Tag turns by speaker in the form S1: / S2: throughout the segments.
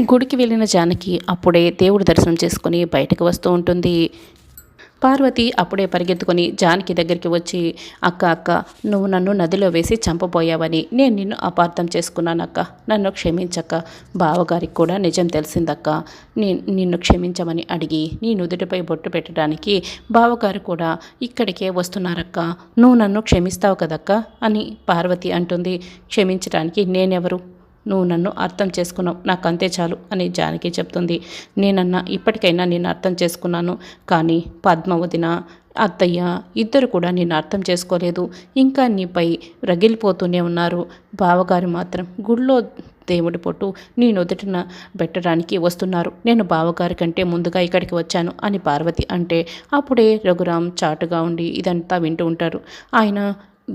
S1: గుడికి వెళ్ళిన జానకి అప్పుడే దేవుడి దర్శనం చేసుకుని బయటకు వస్తూ ఉంటుంది. పార్వతి అప్పుడే పరిగెత్తుకొని జానకి దగ్గరికి వచ్చి, అక్క అక్క, నువ్వు నన్ను నదిలో వేసి చంపబోయావని నేను నిన్ను అపార్థం చేసుకున్నానక్క, నన్ను క్షమించక్క. బావగారికి కూడా నిజం తెలిసిందక్క. నిన్ను క్షమించమని అడిగి నీ నుదుటిపై బొట్టు పెట్టడానికి బావగారు కూడా ఇక్కడికే వస్తున్నారక్క. నువ్వు నన్ను క్షమిస్తావు కదక్క అని పార్వతి అంటుంది. క్షమించడానికి నేనెవరు? నువ్వు నన్ను అర్థం చేసుకున్నావు, నాకు అంతే చాలు అని జానకి చెప్తుంది. ఇప్పటికైనా నేను అర్థం చేసుకున్నాను, కానీ పద్మావతిన అత్తయ్య ఇద్దరు కూడా నిన్ను అర్థం చేసుకోలేదు. ఇంకా నీపై రగిలిపోతూనే ఉన్నారు. బావగారు మాత్రం గుళ్ళో దేవుడి పొట్టు నీ నుదుటిన పెట్టడానికి వస్తున్నారు. నేను బావగారి కంటే ముందుగా ఇక్కడికి వచ్చాను అని పార్వతి అంటే అప్పుడే రఘురాం చాటుగా ఉండి ఇదంతా వింటూ ఉంటారు. ఆయన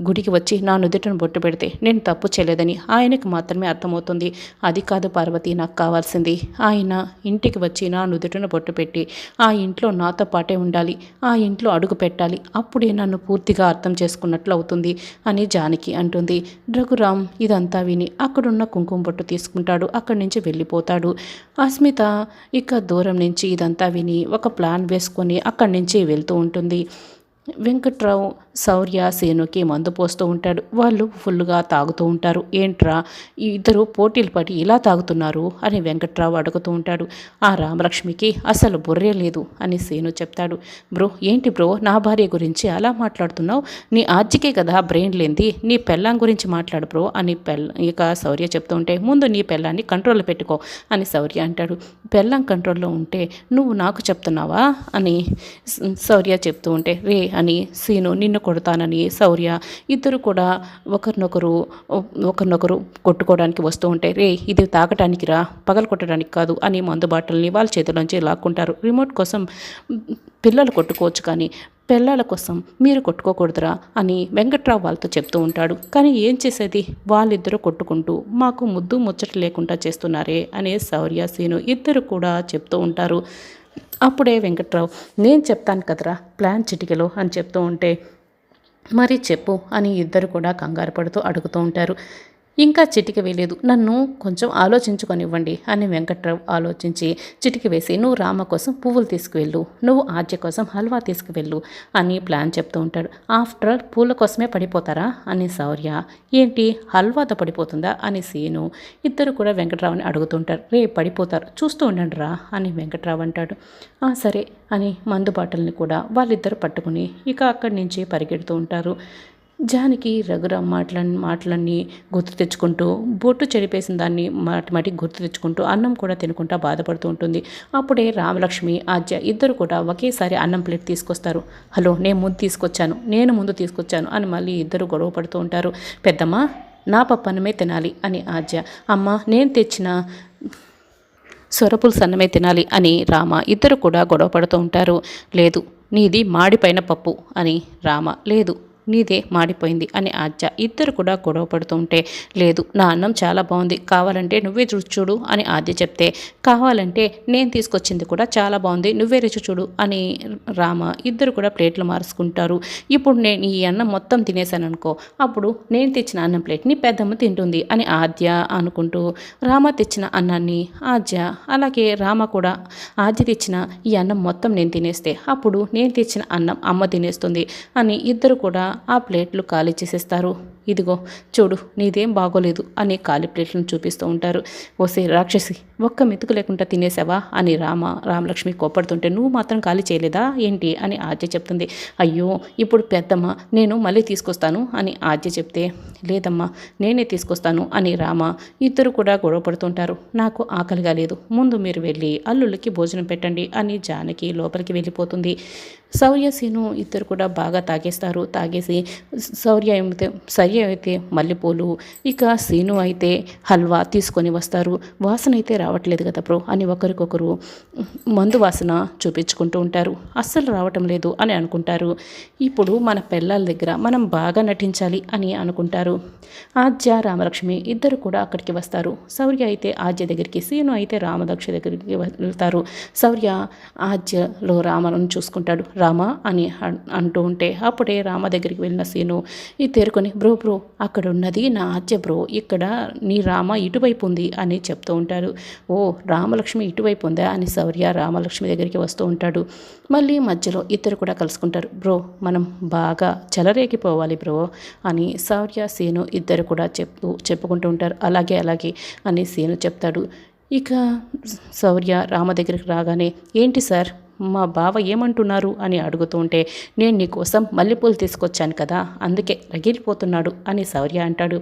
S1: గుడికి వచ్చి నా నుదుటిని బొట్టు పెడితే నేను తప్పు చేయలేదని ఆయనకు మాత్రమే అర్థమవుతుంది. అది కాదు పార్వతి, నాకు కావాల్సింది ఆయన ఇంటికి వచ్చి నా నుదుటిని బొట్టు పెట్టి ఆ ఇంట్లో నాతో పాటే ఉండాలి, ఆ ఇంట్లో అడుగు పెట్టాలి. అప్పుడే నన్ను పూర్తిగా అర్థం చేసుకున్నట్లు అవుతుంది అని జానకి అంటుంది. రఘురాం ఇదంతా విని అక్కడున్న కుంకుమ బొట్టు తీసుకుంటాడు. అక్కడి నుంచి వెళ్ళిపోతాడు. అస్మిత ఇక దూరం నుంచి ఇదంతా విని ఒక ప్లాన్ వేసుకొని అక్కడి నుంచి వెళ్తూ ఉంటుంది. వెంకట్రావు శౌర్య సేనుకి మందు పోస్తూ ఉంటాడు. వాళ్ళు ఫుల్గా తాగుతూ ఉంటారు. ఏంట్రా ఇద్దరు పోటీలు పడి ఇలా తాగుతున్నారు అని వెంకట్రావు అడుగుతూ ఉంటాడు. ఆ రామలక్ష్మికి అసలు బుర్రే లేదు అని సేను చెప్తాడు. బ్రో ఏంటి బ్రో నా భార్య గురించి అలా మాట్లాడుతున్నావు? నీ ఆజ్జికే కదా బ్రెయిన్ లేంది, నీ పెళ్ళాం గురించి మాట్లాడు బ్రో అని ఇక శౌర్య చెప్తూ ఉంటే, ముందు నీ పెళ్ళాన్ని కంట్రోల్లో పెట్టుకో అని శౌర్య అంటాడు. పెళ్ళాం కంట్రోల్లో ఉంటే నువ్వు నాకు చెప్తున్నావా అని శౌర్య చెప్తూ ఉంటే, రే అని సీను నిన్ను కొడతానని శౌర్య ఇద్దరు కూడా ఒకరినొకరు కొట్టుకోవడానికి వస్తూ ఉంటే, రే ఇది తాగటానికి రా, పగలు కొట్టడానికి కాదు అని మందు బాటల్ని వాళ్ళ చేతిలోంచి లాక్కుంటారు. రిమోట్ కోసం పిల్లలు కొట్టుకోవచ్చు కానీ పిల్లల కోసం మీరు కొట్టుకోకూడదురా అని వెంకట్రావు వాళ్ళతో చెప్తూ ఉంటాడు. కానీ ఏం చేసేది, వాళ్ళిద్దరూ కొట్టుకుంటూ మాకు ముద్దు ముచ్చట లేకుండా చేస్తున్నారే అనే శౌర్య సీను ఇద్దరు కూడా చెప్తూ ఉంటారు. అప్పుడే వెంకట్రావు నేను చెప్తాను కదరా ప్లాన్ చిటికెలో అని చెప్తూ ఉంటే, మరి చెప్పు అని ఇద్దరు కూడా కంగారు పడుతూ అడుగుతూ ఉంటారు. ఇంకా చిటిక వేయలేదు, నన్ను కొంచెం ఆలోచించుకొనివ్వండి అని వెంకట్రావు ఆలోచించి చిటికి వేసి, నువ్వు రామ కోసం పువ్వులు తీసుకువెళ్ళు, నువ్వు ఆద్య కోసం హల్వా తీసుకువెళ్ళు అని ప్లాన్ చెప్తూ ఉంటాడు. ఆఫ్టర్ ఆల్ పూల కోసమే పడిపోతారా అని శౌర్య, ఏంటి హల్వాతో పడిపోతుందా అని సీను ఇద్దరు కూడా వెంకట్రావుని అడుగుతుంటారు. రే పడిపోతారు చూస్తూ ఉండండి రా అని వెంకట్రావు అంటాడు. సరే అని మందు బాటల్ని కూడా వాళ్ళిద్దరు పట్టుకుని ఇక అక్కడి నుంచి పరిగెడుతూ ఉంటారు. జానకి రఘురాం మాటలన్నీ గుర్తు తెచ్చుకుంటూ, బొట్టు చెడిపేసిన దాన్ని మాటి గుర్తు తెచ్చుకుంటూ అన్నం కూడా తినుకుంటా బాధపడుతూ ఉంటుంది. అప్పుడే రామలక్ష్మి ఆద్య ఇద్దరు కూడా ఒకేసారి అన్నం ప్లేట్ తీసుకొస్తారు. హలో నేను ముందు తీసుకొచ్చాను అని మళ్ళీ ఇద్దరు గొడవ పడుతూ ఉంటారు. పెద్దమ్మ నా పప్పన్నమే తినాలి అని ఆద్య, అమ్మ నేను తెచ్చిన సొరపులు సన్నమే తినాలి అని రామ ఇద్దరు కూడా గొడవ పడుతూ ఉంటారు. లేదు నీది మాడిపోయిన పప్పు అని రామ, లేదు నీదే మాడిపోయింది అని ఆద్య ఇద్దరు కూడా గొడవ పడుతూ ఉంటే, లేదు నా అన్నం చాలా బాగుంది, కావాలంటే నువ్వే రుచి చూడు అని ఆద్య చెప్తే, కావాలంటే నేను తీసుకొచ్చింది కూడా చాలా బాగుంది, నువ్వే రుచి చూడు అని రామ ఇద్దరు కూడా ప్లేట్లు మార్చుకుంటారు. ఇప్పుడు నేను ఈ అన్నం మొత్తం తినేసాను అనుకో, అప్పుడు నేను తెచ్చిన అన్నం ప్లేట్ని పెద్దమ్మ తింటుంది అని ఆద్య అనుకుంటూ రామ తెచ్చిన అన్నాన్ని ఆద్య, అలాగే రామ కూడా ఆద్య తెచ్చిన ఈ అన్నం మొత్తం నేను తినేస్తే అప్పుడు నేను తెచ్చిన అన్నం అమ్మ తినేస్తుంది అని ఇద్దరు కూడా ఆ ప్లేట్లు ఖాళీ చేసేస్తారు. ఇదిగో చూడు నీదేం బాగోలేదు అని ఖాళీ ప్లేట్లను చూపిస్తూ ఉంటారు. ఓసే రాక్షసి, ఒక్క మెతుకు లేకుండా తినేసావా అని రామలక్ష్మి కోపడుతుంటే, నువ్వు మాత్రం ఖాళీ చేయలేదా ఏంటి అని ఆద్య చెప్తుంది. అయ్యో ఇప్పుడు పెద్దమ్మ నేను మళ్ళీ తీసుకొస్తాను అని ఆద్య చెప్తే, లేదమ్మా నేనే తీసుకొస్తాను అని రామ ఇద్దరు కూడా గొడవ పడుతుంటారు. నాకు ఆకలిగా లేదు, ముందు మీరు వెళ్ళి అల్లుళ్ళకి భోజనం పెట్టండి అని జానకి లోపలికి వెళ్ళిపోతుంది. శౌర్య సీను ఇద్దరు కూడా బాగా తాగేసి శౌర్య అయితే మల్లెపూలు, ఇక సీను అయితే హల్వా తీసుకొని వస్తారు. వాసన అయితే రావట్లేదు కదా బ్రో అని ఒకరికొకరు మందు వాసన చూపించుకుంటూ ఉంటారు. అస్సలు రావటం లేదు అని అనుకుంటారు. ఇప్పుడు మన పిల్లల దగ్గర మనం బాగా నటించాలి అని అనుకుంటారు. ఆద్య రామలక్ష్మి ఇద్దరు కూడా అక్కడికి వస్తారు. శౌర్య అయితే ఆద్య దగ్గరికి, సీను అయితే రామదక్ష దగ్గరికి వెళ్తారు. శౌర్య ఆద్యలో రామను చూసుకుంటాడు. రామ అని అంటూ ఉంటే అప్పుడే రామ దగ్గరికి వెళ్ళిన సీను ఇది తేరుకొని, బ్రో బ్రో అక్కడ ఉన్నది నా ఆద్య బ్రో, ఇక్కడ నీ రామ ఇటువైపు ఉంది అని చెప్తూ ఉంటారు. ఓ రామలక్ష్మి ఇటువైపు ఉందా అని శౌర్య రామలక్ష్మి దగ్గరికి వస్తూ ఉంటాడు. మళ్ళీ మధ్యలో ఇద్దరు కూడా కలుసుకుంటారు. బ్రో మనం బాగా చెలరేగిపోవాలి బ్రో అని శౌర్య సీను ఇద్దరు కూడా చెప్పుకుంటూ ఉంటారు. అలాగే అలాగే అని సీను చెప్తాడు. ఇక శౌర్య రామ దగ్గరికి రాగానే ఏంటి సార్ మా బావ ఏమంటున్నారు అని అడుగుతూ ఉంటే, నేను నీకోసం మల్లెపూలు తీసుకొచ్చాను కదా అందుకే రగిలిపోతున్నాడు అని శౌర్య అంటాడు.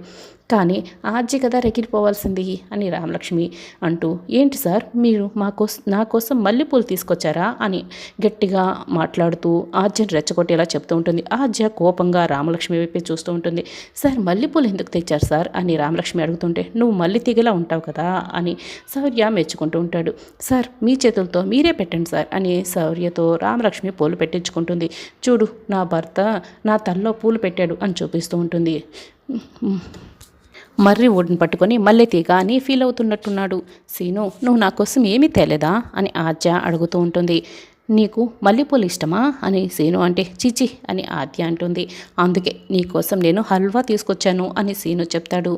S1: కానీ ఆజ్య కదా రగిలిపోవాల్సింది అని రామలక్ష్మి అంటూ, ఏంటి సార్ మీరు నా కోసం మల్లెపూలు తీసుకొచ్చారా అని గట్టిగా మాట్లాడుతూ ఆజ్యను రెచ్చగొట్టేలా చెప్తూ ఉంటుంది. ఆజ్య కోపంగా రామలక్ష్మి వైపే చూస్తూ ఉంటుంది. సార్ మల్లెపూలు ఎందుకు తెచ్చారు సార్ అని రామలక్ష్మి అడుగుతుంటే, నువ్వు మల్లి తీగలా ఉంటావు కదా అని శౌర్య మెచ్చుకుంటూ ఉంటాడు. సార్ మీ చేతులతో మీరే పెట్టండి సార్ అని శౌర్యతో రామలక్ష్మి పూలు పెట్టించుకుంటుంది. చూడు నా భర్త నా తల్లో పూలు పెట్టాడు అని చూపిస్తూ ఉంటుంది. మర్రి ఊడిని పట్టుకొని మల్లె తీగ అని ఫీల్ అవుతున్నట్టున్నాడు. సీను నువ్వు నా కోసం ఏమీ తేలేదా అని ఆద్య అడుగుతూ ఉంటుంది. నీకు మల్లెపూలు ఇష్టమా అని సీను అంటే, చిచి అని ఆద్య అంటుంది. అందుకే నీకోసం నేను హల్వా తీసుకొచ్చాను అని సీను చెప్తాడు.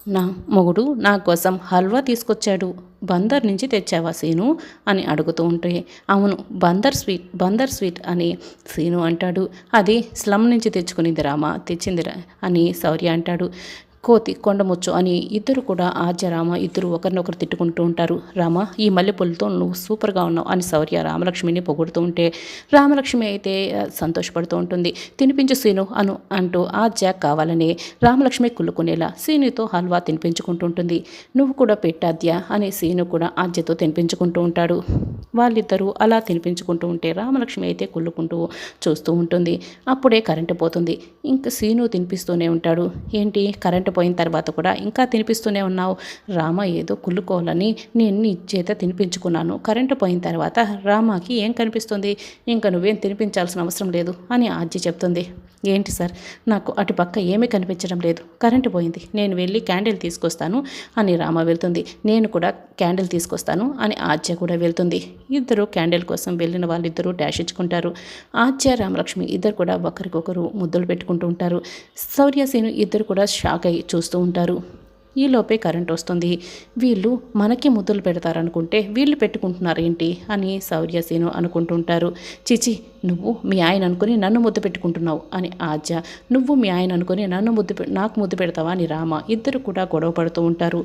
S1: నా మొగుడు నా కోసం హల్వా తీసుకొచ్చాడు, బందర్ నుంచి తెచ్చావా సీను అని అడుగుతూ ఉంటే, అవును బందర్ స్వీట్ అని సీను అంటాడు. అది స్లమ్ నుంచి తెచ్చుకునింది రామా తెచ్చిందిరా అని శౌర్య అంటాడు. కోతి కొండముచ్చు అని ఇద్దరు కూడా ఆద్య రామ ఇద్దరు ఒకరినొకరు తిట్టుకుంటూ ఉంటారు. రామ ఈ మల్లెపూలతో నువ్వు సూపర్గా ఉన్నావు అని శౌర్య రామలక్ష్మిని పొగుడుతూ ఉంటే, రామలక్ష్మి అయితే సంతోషపడుతూ ఉంటుంది. తినిపించు సీను అంటూ ఆద్య కావాలని రామలక్ష్మి కుళ్ళుకునేలా సీనుతో హల్వా తినిపించుకుంటూ ఉంటుంది. నువ్వు కూడా పెట్టాద్య అని సీను కూడా ఆద్యతో తినిపించుకుంటూ ఉంటాడు. వాళ్ళిద్దరూ అలా తినిపించుకుంటూ ఉంటే రామలక్ష్మి అయితే కుళ్ళుకుంటూ చూస్తూ ఉంటుంది. అప్పుడే కరెంటు పోతుంది. ఇంకా సీను తినిపిస్తూనే ఉంటాడు. ఏంటి కరెంటు పోయిన తర్వాత కూడా ఇంకా తినిపిస్తూనే ఉన్నావు? రామ ఏదో కుళ్ళుకోవాలని నేను నీ చేత తినిపించుకున్నాను. కరెంటు పోయిన తర్వాత రామాకి ఏం కనిపిస్తుంది? ఇంకా నువ్వేం తినిపించాల్సిన అవసరం లేదు అని ఆద్య చెప్తుంది. ఏంటి సార్ నాకు అటుపక్క ఏమీ కనిపించడం లేదు, కరెంటు పోయింది, నేను వెళ్ళి క్యాండిల్ తీసుకొస్తాను అని రామ వెళ్తుంది. నేను కూడా క్యాండిల్ తీసుకొస్తాను అని ఆద్య కూడా వెళ్తుంది. ఇద్దరు క్యాండిల్ కోసం వెళ్ళిన వాళ్ళిద్దరూ డాష్ ఇచ్చుకుంటారు. ఆద్య రామలక్ష్మి ఇద్దరు కూడా ఒకరికొకరు ముద్దులు పెట్టుకుంటూ ఉంటారు. శౌర్యసేను ఇద్దరు కూడా షాక్ అయ్యి చూస్తూ ఉంటారు. ఈలోపే కరెంట్ వస్తుంది. వీళ్ళు మనకి ముద్దులు పెడతారనుకుంటే వీళ్ళు పెట్టుకుంటున్నారు ఏంటి అని శౌర్యసేను అనుకుంటుంటారు. చిచి నువ్వు మీ ఆయన అనుకుని నన్ను ముద్దు పెట్టుకుంటున్నావు అని ఆద్య, నువ్వు మీ ఆయన అనుకుని నాకు ముద్దు పెడతావా అని రామ ఇద్దరు కూడా గొడవ పడుతూ ఉంటారు.